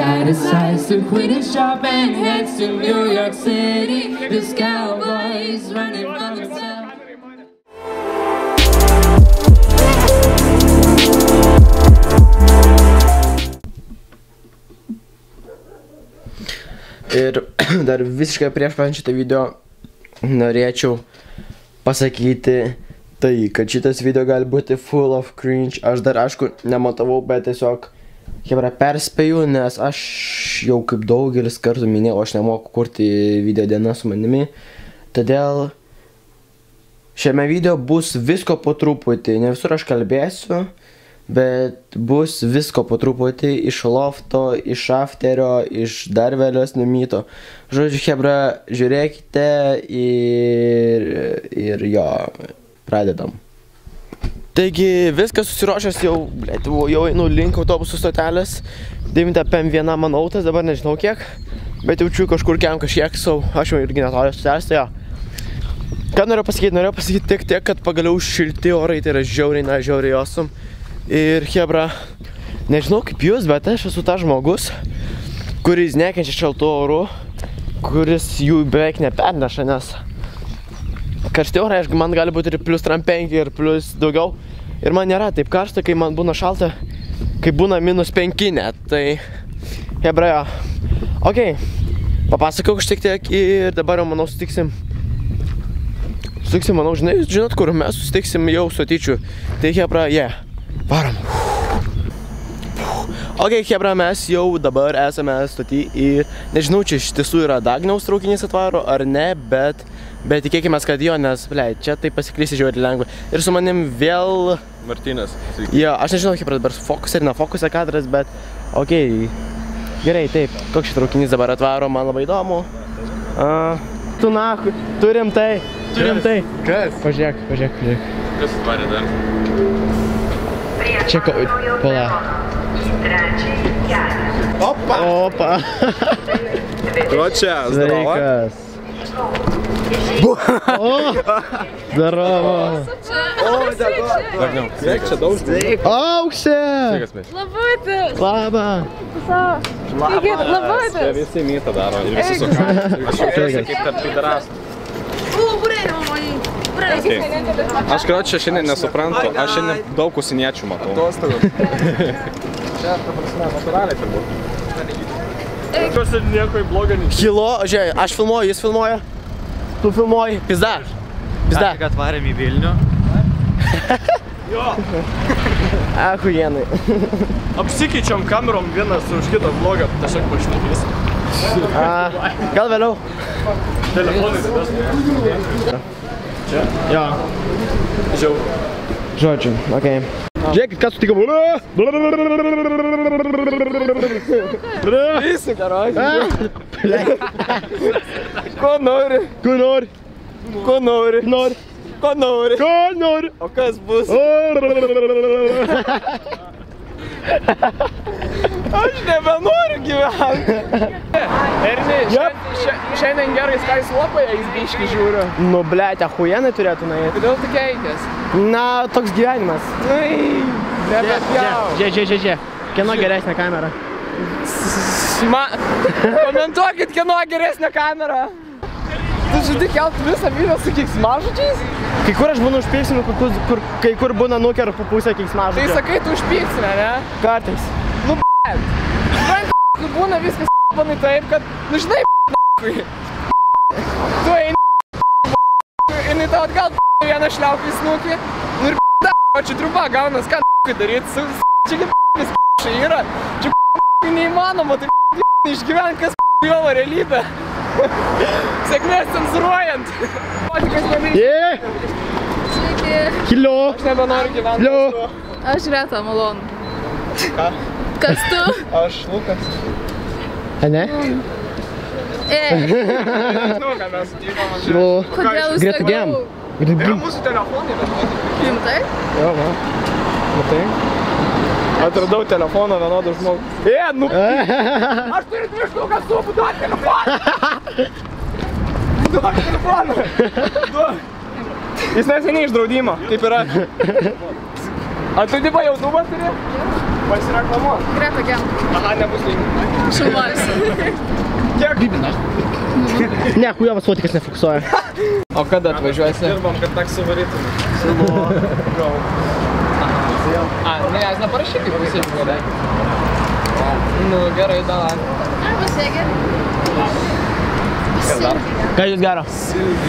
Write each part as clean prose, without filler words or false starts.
guy decides to quit his job and heads to New York City. This cowboy's running from himself. Ir dar visiškai prieš pradedant šitą video norėčiau pasakyti tai, kad šitas video gali būti full of cringe. Aš dar aišku nematavau, bet tiesiog hebra perspėju, nes aš jau kaip daugelis kartų minėjau, aš nemoku kurti video dieną su manimi. Todėl šiame video bus visko po truputį, ne visur aš kalbėsiu, bet bus visko po truputį iš lofto, iš afterio, iš dar vėlesnio myto. Žodžiu, hebra, žiūrėkite ir jo, pradedam. Taigi viskas susiruošęs jau, jau einu link autobusų stotelės. 9 PM1 mano autas, dabar nežinau kiek, bet jaučiu kažkur kiam kažkiek, aš jau irgi netoliu stotelės, tai jo. Ką noriu pasakyti tiek, kad pagaliau šilti orai, tai yra žiauriai awesome. Ir hebra, nežinau kaip jūs, bet aš esu tas žmogus, kuris nekenčia šaltų orų, kuris jų beveik neperneša, nes karšti orai, man gali būti ir plus 35 ir plus daugiau. Ir man nėra taip karšta, kai man būna šalta, kai būna -5 net. Tai hebra, jo. Ok, papasakau šiek tiek ir dabar jau, manau, sutiksim, manau, žinot, kur mes susitiksim jau su Tyčiu. Tai hebra, varom. Ok, hebra, mes jau dabar esame stoty ir nežinau, čia iš tiesų yra Dagniaus traukinys atvaro ar ne, bet tikėkime, kad jo, nes, čia tai pasiklysi žiauriai lengva. Ir su manim vėl Martynas. Jo, aš nežinau, hebra, dabar fokus ar ne fokus kadras, bet ok, gerai, taip, koks šį traukinys dabar atvaro, man labai įdomu. Tu nahui, turim tai. Kas? Pažiūrėk. Kas atvarė dar? Čia pala. Opa. Kročia, zdarova. Sveikas. Zdarova. Dagniau, sveikas. Čia daug. Auksė. Sveikas, mes. Labas! Labą. Sveiki, labas! Čia visi mytą daro ir visi sukamą. Aš jaučiuosi kaip kad pidaras. Aš kročia šiandien nesuprantu, aš šiandien daug užsieniečių matau. Atostogų. Čia, ta prasme, natūraliai turbūt. Aš ir nieko į blogą nežinau. Hilo, žiūrėk, aš filmuoju, jis filmuoja. Tu filmuoji, pizda. Ką tik atvarėm į Vilnių. Jo. Ahujenai. Apsikeičiam kamerom vienas už kitą vlogą, tiesiog pašnekės. Gal vėliau. Telefonai. Čia? Jo. Žiau. Žodžiu, okei. Žiūrėkit, kas sutikam. Visi, karoj. Ko nori? O kas bus? Aš nebenoriu gyventi. Erni, šiandien gerai skaislopąją jis biškį žiūriu. Nu, blėt, ahujenai turėtų nuėti. Kodėl tu keikės? Na, toks gyvenimas. Nebepjau. Žiūrėk. Kieno geresnė kamera? Komentuokit, kieno geresnė kamera. Tu žadi kelt visą video su keiksmažodžiais? Kai kur aš būnu užpyksinu, kai kur būna nukerpu pusę keiksmažodžio. Tai sakai, tu užpyksime, ne? Kartais. Nu, tu būna viskas panai taip, kad, nu žinai, tu eini ir tau atgal vieną šliauką į snukį, nu ir o čia trupa gaunas, ką daryti, čia yra, čia neįmanoma, tai išgyvent, kas jovo realybę. Sėkmės cenzuruojant. Sveiki! Hilo! Aš nebenoriu gyventi. Hilo! Aš Reta, malonu. Ką? Kas tu? Aš Lukas. Ne? Nežinau, ką mes sutikom. Kodėl jūs Greta Gem. Yra mūsų telefonai, bet Rimtai? jo, va. Matai? Atradau telefoną vienodų žmogų. Nu! Aš turiu 2 štukas supų, duok telefoną! Duok telefoną! Jis neseniai iš draudimo, kaip yra. A tu tipo YouTube'ą turi? Pasireklamuot. Greta Gem. Aha, nebus laimė. Šaunuolis. Kiek? Ne, kujavas fotikas nefiksuoja. O kada atvažiuosi? Dirbam, kad taksų varytume. A, ne, jas neparašyk, kaip visi būdai. Nu, gerai, davai. Ar pasiekia? Ką jūs gero?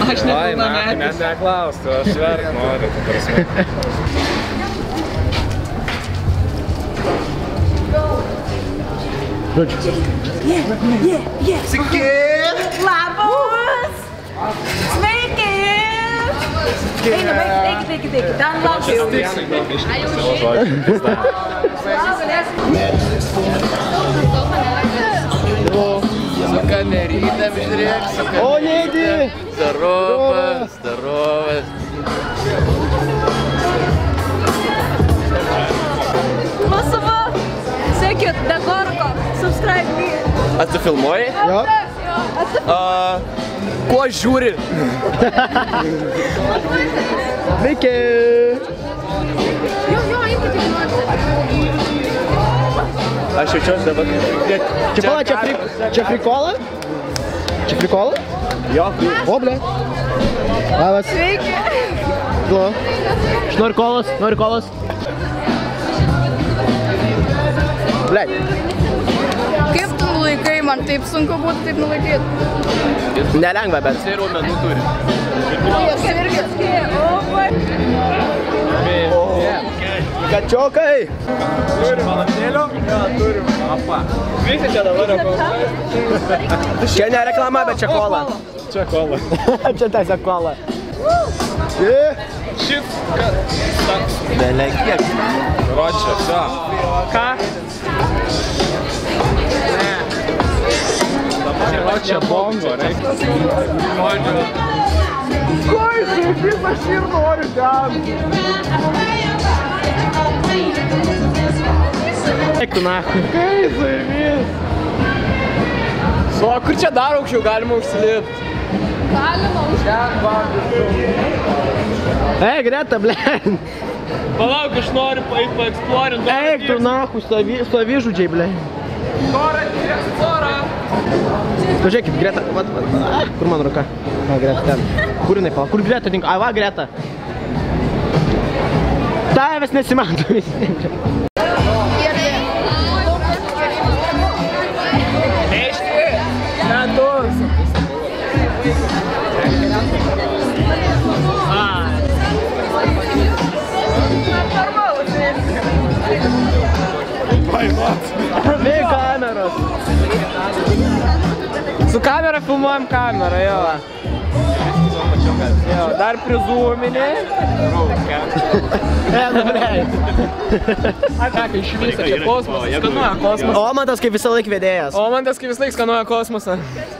Aš nepilnametis. Net neklaustu, aš verk noriu, ta prasme. Žodžiu. Sveiki! Labas! Sveiki! Eina, eikit, ten laukiu. Su kamerytėm žiūrėk, su kamerytėm. O, neįdį! Starovas, starovas. Masava! Sekit, Degorko, subscribe me. Atsifilmuoji? Jo. Kuo žiūri? Sveiki! Jo, imkite, jeigu norite. Aš jaučiuosi dabar. Čia frikola? Čia frikola? Jo, O, ble. Labas. Sveiki! Nu. Aš noriu kolos. Ble. Kaip tu nulaikai, man taip sunku būtų taip nulaikyti. Nelengva, bet. jisai raumenų turi. Aš irgi atskėjau. Kačiokai. Turim valandėlių? Jo, turim. Apa. Visi čia dabar reklamuoja. Čia ne reklama, bet čia kola. Čia kola. Čia tiesiog kola. Šit, kad... Beveik kiek. Ročia, все. Ką? Ne. Ročia bongo, reikia. Noriu. Oi, kaip aš ir noriu ten. Eik tu nachui. Kaip zaimys. O kur čia dar aukščiau galima užsilipti? Galima Ei, Greta, ble. Palauk, aš noriu paeksplorinti. Eik tu nachui, savižudžiai, ble. Norą, norą. Pažiūrėkit, Greta, vat. Kur mano ruka? Va, Greta, ten. Kur jinai pala? Kur Greta dingo? Ai, va, Greta. Tavęs nesimato visi. Ešti, metus. Vėjai kameros. Su kamera filmuojam kamerą, jo. Jo, dar prizūminė. Nu, ble. Ką, išvysta čia kosmosą, skanuoja kosmosą. Omantas kaip visą laik vedėjas. O man tas kaip vis laik skanuoja kosmosą.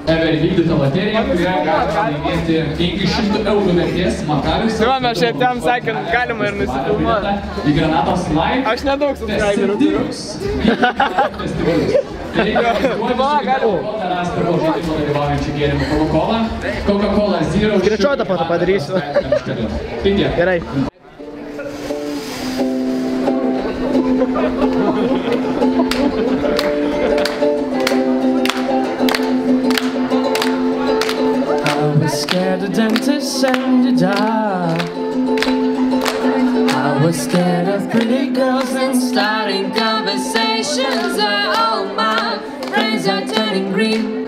Vykdyta loterija, kurią galima laimėti 500 eurų vertės Makalius. Tai va, mes šią ten sakėm, galima ir nusifilmuoti. Į Granatos Live. Aš nedaug subscriberių turiu. Coca-Cola Zero. Skrečiuotą po to padarysiu. Tai tiek. Gerai. I was scared of dentists and the dark. I was scared of pretty girls and starting conversations. All my friends are turning green.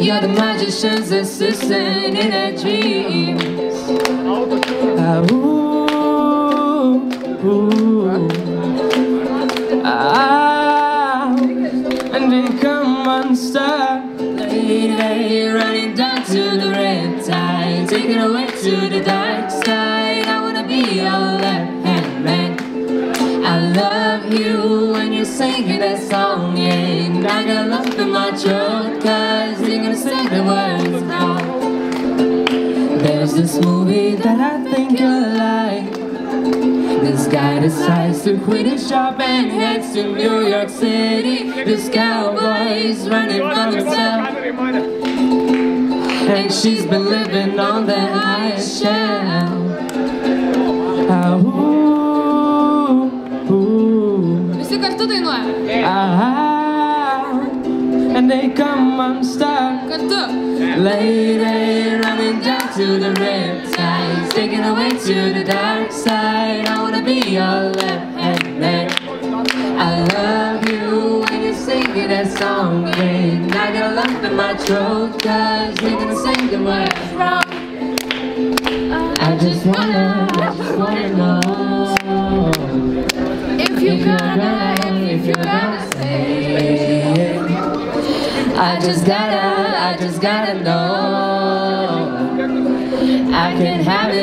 You're the magician's assistant in their dreams. And become monster. Lady, running down to the red tide, taking away to the dark side. I wanna be your left-hand man. I love you when you're singing that song, yeah. And I got lump in my throat, cause you're gonna say the words wrong. There's this movie that I think you'll like. This guy decides to quit his job and heads to New York City. This cowboy's running from himself, and she's been living on the highest shelf. Visi kartu dainuoja. And they come unstuck. Kartu. Lady, running down to the riptide, taken away to the dark side. I wanna be your left-hand man. I love you when you're singing that song again. I got a lump in my throat 'cause you're gonna sing the words wrong. I just wanna know If you gotta say. I just gotta know. I can have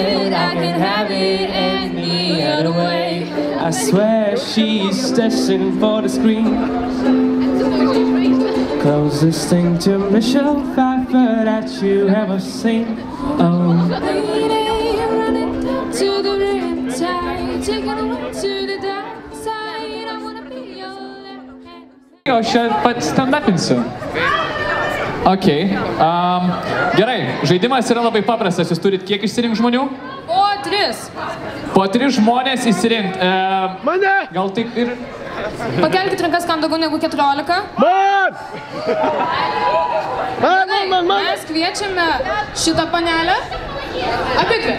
it any other way. I swear she's destined for the screen. Closest thing to Michelle Pfeiffer that you ever seen. Oh. Lady, running down to the riptide, taken away to the dark side. I wanna be your left hand. Aš čia pats stand-upinsiu. Ok. Gerai, žaidimas yra labai paprastas. Jūs turit kiek išsirinkti žmonių? Po 3. Po 3 žmonės išsirinkti. Gal taip ir... Pakelkit rankas, kam daugiau negu 14. Mes kviečiame šitą panelę. Abidvi.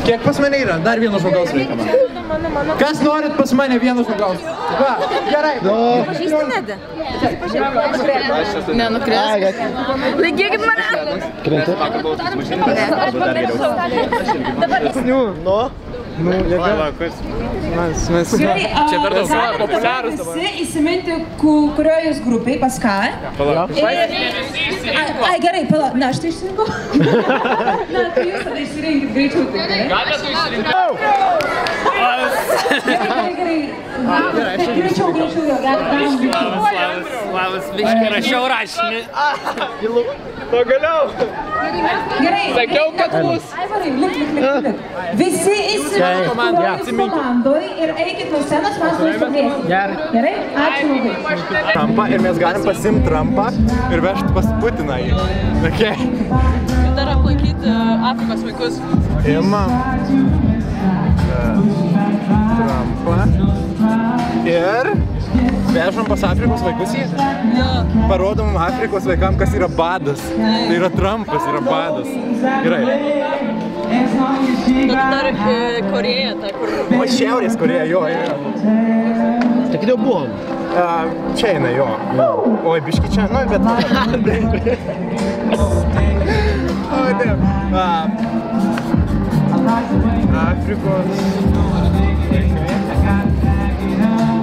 Kiek pas mane yra? Dar vieno žmogaus reikia man. Kas norit pas mane vieno žmogaus? Va, gerai. Nenukris. Laikykit mane. Čia per daug populiarūs dabar. Visi įsiminti, kurioje jūs grupiai, pas ką. Ai, gerai, palauk. Na, aš tai išsirinkau. Na, tai jūs tada išsirinkit greičiau. Galite tu išsirinkti? Gerai. Greičiau, jo. Labas, biškai, rašiau rašinį. Pagaliau. Gerai. Sakiau, kad bus. Aivarai, lik. Visi įsirinkit, kurioje komandoj ir eikit nuo scenos, mes su jais pakviesim. Gerai? Ačiū labai. Trumpą ir mes galim pasiimti Trumpą ir vežti pas Putiną jį. Okay. Dar aplankyti Afrikos vaikus. Imam Trumpą ir vežam pas Afrikos vaikus jį. Parodom Afrikos vaikam, kas yra badas. Tai yra Trumpas, yra badas. Gerai. Dar Korėja, ta kur... O Šiaurės Korėja, jo. Tai kad jau buvom. Čia eina, jo. Oi, biški čia, nu, bet... O, ne. Afrikos...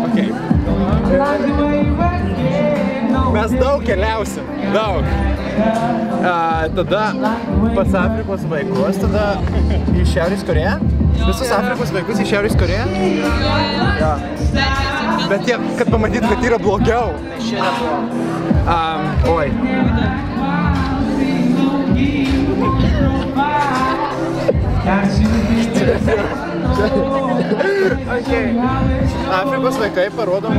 Okay. Mes daug keliausim, daug. Tada pas Afrikos vaikus, tada į Šiaurės Korėją. Visus Afrikos vaikus į Šiaurės Korėją. Ja. Bet jie, kad pamatytų, kad yra blogiau. Oi. Okay. Afrikos vaikai parodom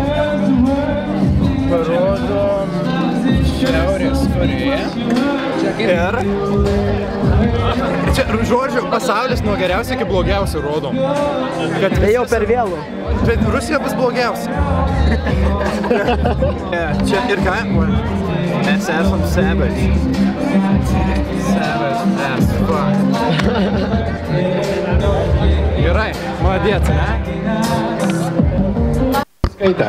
Šiaurės Korėją. Ir čia, žodžiu, pasaulis nuo geriausio iki blogiausio rodom. Tai jau per vėlų. Bet Rusija bus blogiausia. Čia ir ką? Mes esam savage. Savage as fuck. Gerai, молодец, ne? Skaitę.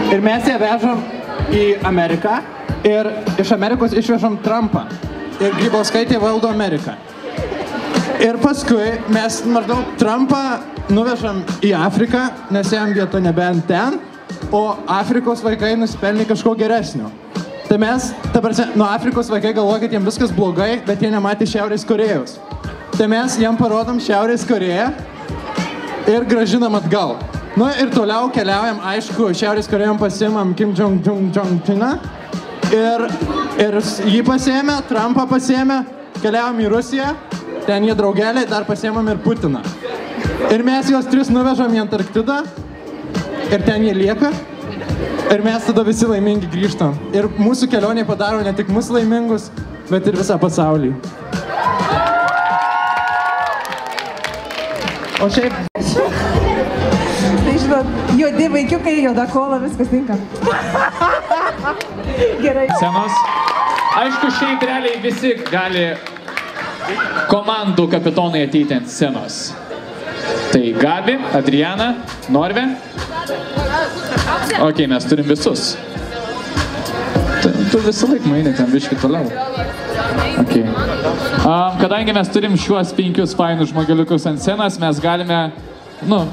Ir mes ją vežam į Ameriką ir iš Amerikos išvežam Trumpą. Ir Grybauskaitė valdo Ameriką. Ir paskui mes maždaug Trumpą nuvežam į Afriką, nes jam vieta nebent ten, o Afrikos vaikai nusipelnė kažko geresnio. Tai mes, nuo Afrikos vaikai galvoja, kad jiem viskas blogai, bet jie nematė Šiaurės Korėjos. Tai mes jam parodom Šiaurės Korėją ir gražinam atgal. Nu ir toliau keliaujam, aišku, Šiaurės Korėjom pasiimam Kim Jong-Uną ir jį pasiėmė, Trumpą pasiėmė, keliaujam į Rusiją, ten jie draugeliai, dar pasiėmam ir Putiną. Ir mes juos 3 nuvežam į Antarktidą ir ten jie lieka. Ir mes tada visi laimingi grįžtam. Ir mūsų kelionė padaro ne tik mus laimingus, bet ir visą pasaulį. O šiaip... Tai žinot, juodi vaikiukai, juoda kola, viskas tinka. Gerai. Scenos. Aišku, šiaip realiai visi gali komandų kapitonai ateiti ant scenos. Tai Gabi, Adriana, Norve. Ok, mes turim visus. Tu visą laiką mainai ten biškį toliau. Okay. Kadangi mes turim šiuos 5 fainus žmogeliukus ant scenos, mes galime,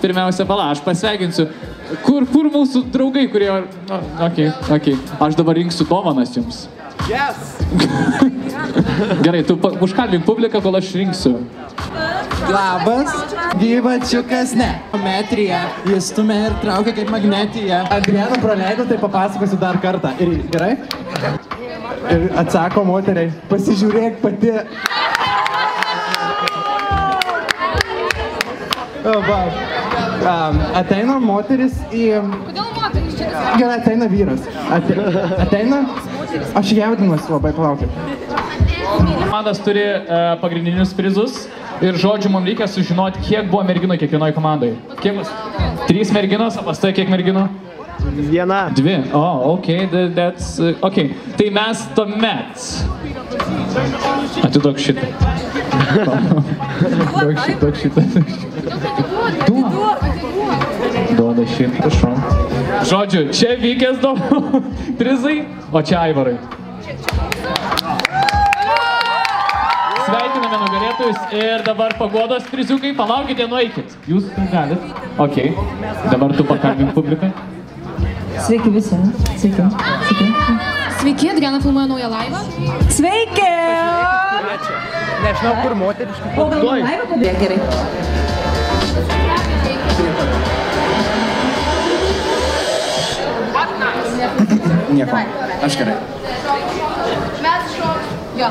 pirmiausia, aš pasveikinsiu. Kur mūsų draugai, kurie... Ok. Aš dabar rinksiu dovanas jums. Yes! Gerai, tu užkalbink publiką, kol aš rinksiu. Labas, gyvačiukas ne. Metrija, jis stumia ir traukia kaip magnetija. Adrianą praleido, tai papasakosiu dar kartą. Ir gerai? Ir atsako moteriai, pasižiūrėk pati. Ateina moteris į... Gerai, ateina vyras. Ateina... Aš jaudinuosi labai, palaukit. Komandas turi pagrindinius prizus ir žodžiu, mums reikia sužinoti, kiek buvo merginų kiekvienoje komandai. Kiek bus? 3 merginos, o pas tai kiek merginų? 1. 2. Ok, that's... Ok, tai mes tuomet. Atiduok šitą. Duok šitą. Duoda šitą, prašau. Žodžiu, čia vykęs prizai, o čia Aivarai. Sveikiname nugalėtojus ir dabar paguodos priziukai. Palaukite, nueikit. Jūs galit. Ok. Dabar tu pakalbink publiką. Sveiki visi. Sveiki. Sveiki, Adriana filmuoja naują laivą. Sveiki! Nežinau, kur moteris. O gal laivą padėjo? Gerai. Nieko. Aš gerai. Jo.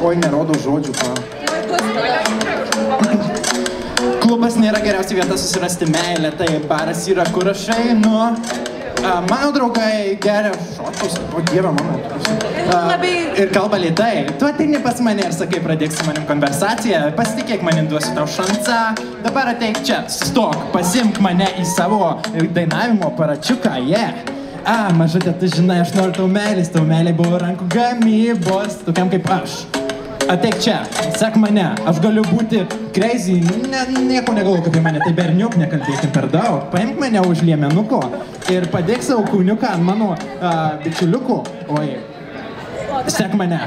Oi, nerodo žodžių, Klubas nėra geriausia vieta susirasti meilę, tai baras yra, kur aš einu. Mano draugai geria šotus, o dieve mano. Ir kalba lėtai. Tu ateini pas mane ir sakai, pradėk su manim konversaciją, pasitikėk manim, duosiu tau šansą. Dabar ateik čia, sustok, pasimk mane į savo dainavimo aparačiuką, mažutė, tu žinai, aš noriu tau meilė buvo rankų gamybos, tokiam kaip aš. Ateik čia, sek mane, aš galiu būti crazy, nieko negalvoju apie mane, tai berniuk, nekalbėkim per daug. Paimk mane už liemenuko ir padėk savo kūniuką ant mano bičiuliukų. Oi, sek mane.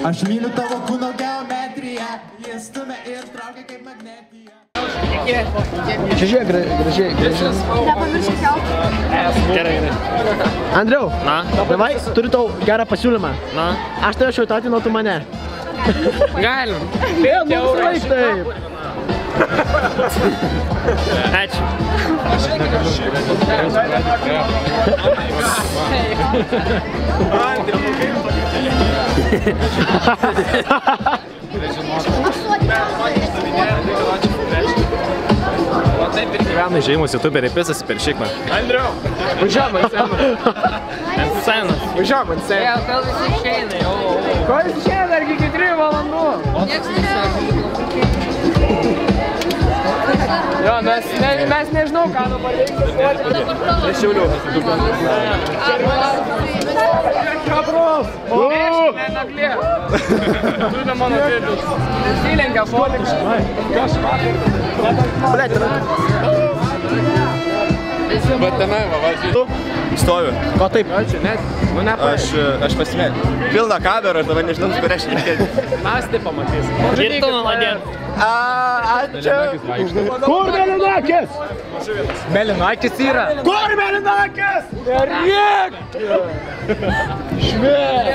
Aš myliu tavo kūno geometriją, jis stumia ir traukia kaip magnetija. Žiūrėk, gražiai. Nepamiršk keltų. Gerai. Andriau, davai, turiu tau gerą pasiūlymą. Aš tave šiautati, tu mane. Galim. Taip. Ačiū. Taip ir gyvena žaimus youtuberiai, pisasi per šikmą. Andriau, važiuom ant scenos. Ant scenos. Važiuom ant scenos. Gal visi išeina jau. Ko jis išeina dargi iki 3 valandų? Niekas nesako. Jo, mes nežinau, ką dabar reikia. Iš Šiaulių. Kabros! Nenaglė. Turiu mano dėdus. Įlenkia foliks. Bet tenai, va, stoviu. Ko taip? Aš pasimėliu. Pilna kamera, aš dabar nežinau, kur aš reikėti. Mes tai pamatysim. Ir tu nuladėt. Ačiū. Kur Mėlynakis? Mėlynakis yra. Kur Mėlynakis? Riek! Švėr!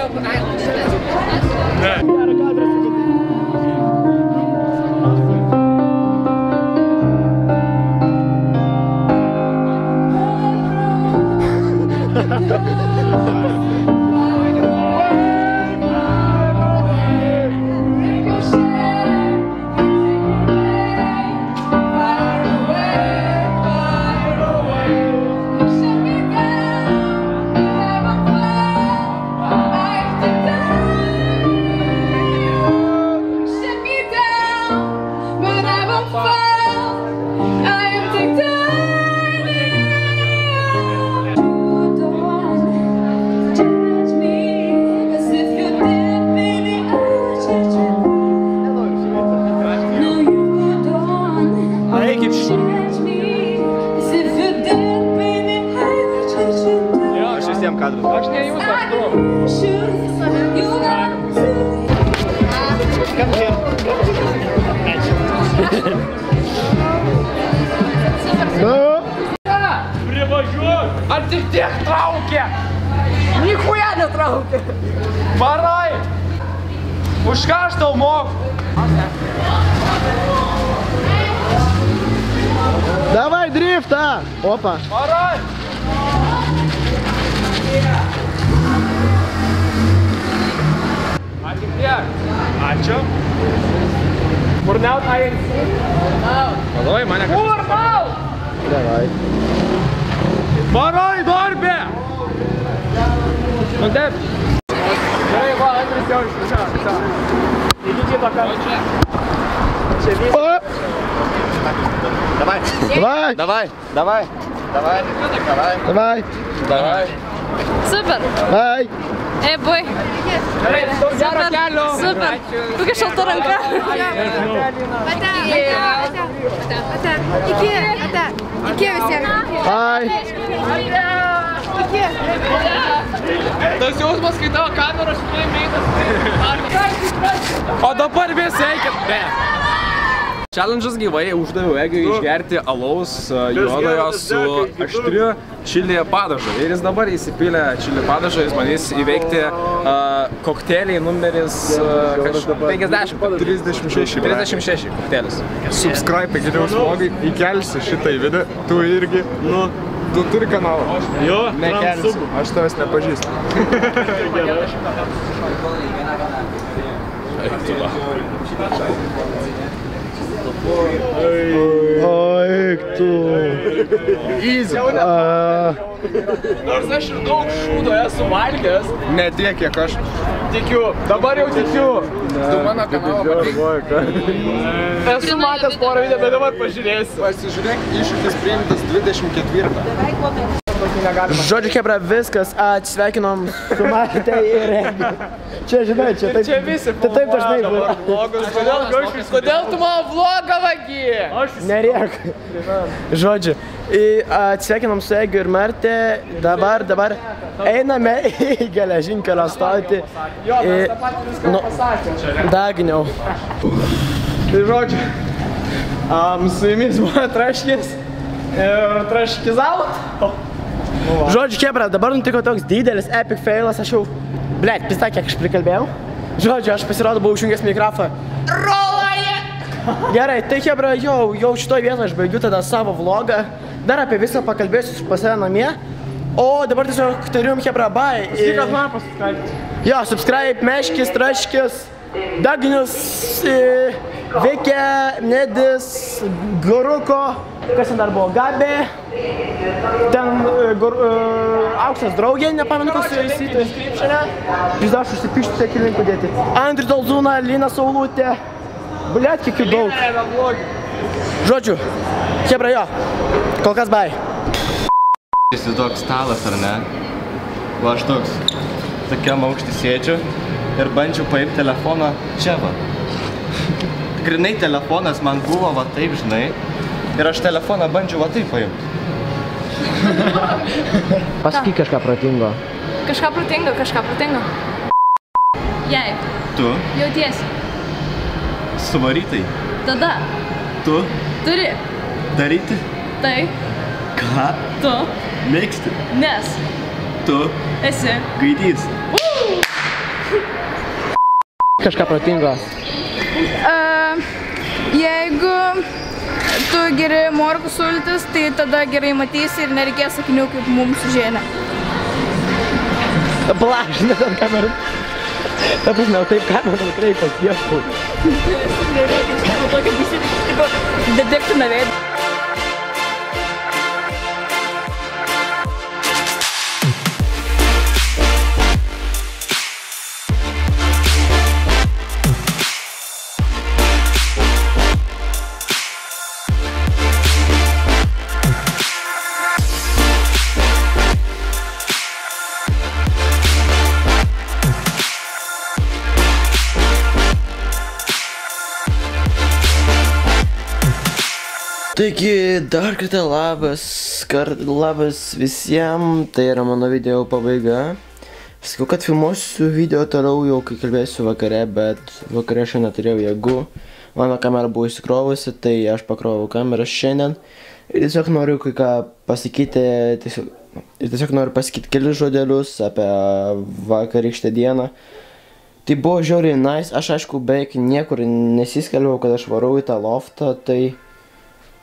visiems kadrus. Aš ne jūs, aš tu. Privažiuok! Ar tik tiek traukia? Nikuja netraukia! Varai! Už ką aš tau moku? Давай дрифта! Опа! Varai! Ar tik tiek? Ačiū. Burniaut INC. Vadovai, mane kažkas. Burniaut! Давай. Varai, darbė! Nu, taip. Gerai, va, Andris jau išvažiavo. Iki kito karto. Čia vyko. Давай. Давай! Давай. Давай. Давай. Давай. Давай! Давай. Super. Давай! Ei, bui. Gerai, daug gero kelio. Super. Kokia šalta ranka. Iki visiems. Ai! Tas jausmas, kai tavo kameros meitas. O dabar visi eikit. Challenge'as gyvai uždaviau Egiui išgerti alaus juodojo su aštriu čili padažu. Ir jis dabar įsipylė čili padažą, jis bandys įveikti kokteiliai numeris 50. 36 kokteilis. Subscribe geriaus vlogai, įkelsi šitą į video, tu irgi, nu, tu turi kanalą. Jo, nekelsi, aš tavęs nepažįstu. Eik tu va. Oi, tu! Easy. Nors aš ir daug šūdo esu valgęs. Ne tiek, kiek aš. Tikiu, dabar jau tikiu. Tu mano kanalą matai. Esu matęs porą video, bet dabar pažiūrėsiu. Pasižiūrėk, iššūkis priimtas 24. Žodžiu, Hebra, viskas, atsveikinom su Martai ir Egiu. Čia, žinai, čia taip... Čia visi Tai taip dažnai būna. Kodėl tu mano vlogą vagi? Nerėk. Žodžiu, atsveikinom su Egiu ir Martė. Dabar einame į geležinkelio stotį. Jo, mes tą patį viską pasakėm. Dagniau. Tai žodžiu, su jumis buvo Traškis ir Traškizaut. Žodžiu, Hebra, dabar nutiko toks didelis epic failas, aš jau, blėt, pista, kiek aš prikalbėjau. Žodžiu, aš pasirodo buvau išjungęs mikrofoną. Roloje! Gerai, tai Hebra, jau šitoj vietoje aš baigiu tada savo vlogą. Dar apie visą pakalbėsiu pas save namie. O dabar tiesiog tariu Hebra, bye. Stikas man pasiskalbti. Jo, subscribe, Meškis, Traškis, Dagnius, Vikė, Nedis, Goruko, kas ten dar buvo, Gabė, ten Auksas draugė, nepamenu, kas su jais įtais. Pizdaš užsipišti, tiek ir linku dėti. Andrius Dalzūna, Lina Saulutė, blėt, kiek jų daug. Žodžiu, Hebra, jo, kol kas bye. Esi toks stalas, ar ne? Va, aš toks, tokiam aukštį sėdžiu ir bandžiau paimti telefoną čia, va. Grinai telefonas man buvo, va taip, žinai. Ir aš telefoną bandžiau, va taip paimti. Pasakyk kažką protingo. Kažką protingo. Jei. Tu, Jautiesi. suvarytai, Tada. tu, Turi. daryti, Tai. ką, Tu. mėgsti, Nes. tu, Esi. gaidys. Kažką protingo. Jeigu tu geri morkų sultis, tai tada gerai matysi ir nereikės sakinių kaip mums užėnė. Blažinė ten kamerą. Ta prasme, taip kamerą nukreipas, ieškau. Tokia visi, detektina veidą. Taigi, dar kartą labas visiems, tai yra mano video pabaiga. Sakiau, kad filmuosiu video toliau jau, kai kalbėsiu vakare, bet vakare šiandien neturėjau jėgų. Mano kamera buvo įsikrovusi, tai aš pakrovau kamerą šiandien. Ir tiesiog noriu kai ką pasakyti, tiesiog noriu pasakyti kelis žodelius apie vakarykštę dieną. Tai buvo žiauriai nice, aš aišku beveik niekur nesiskelbiau, kad aš varau į tą loftą, tai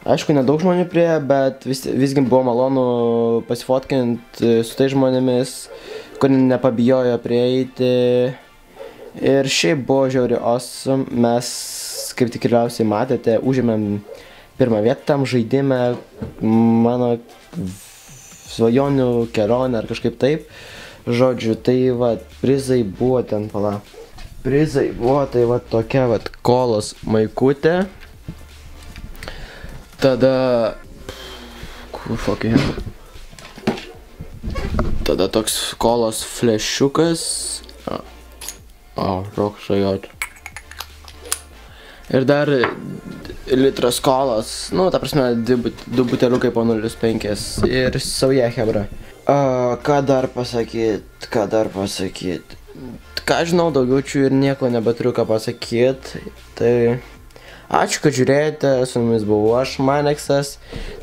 aišku nedaug žmonių prie, bet visgi buvo malonu pasifotkinti su tai žmonėmis, kur nepabijojo prieiti. Ir šiaip buvo žiauriai awesome, mes, kaip tikriausiai matėte, užėmėm pirmą vietą tam žaidime, mano svajonių kelionę ar kažkaip taip. Žodžiu, tai va, prizai buvo ten, prizai buvo tai va tokia va kolos maikutė. Tada, tada toks kolos flešiukas. Rokšajot. Ir dar litras kolos, nu, ta prasme, du buteliukai po 0,5 ir sauja hebra. Ką dar pasakyt, ką žinau, daugiau čia ir nieko nebeturiu ką pasakyt, tai ačiū, kad žiūrėjote, su jumis buvau aš, Maneksas,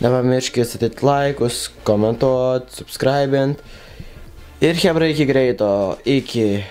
nepamirškite statyti laikus, komentuot, subscribint ir hebra iki greito, iki.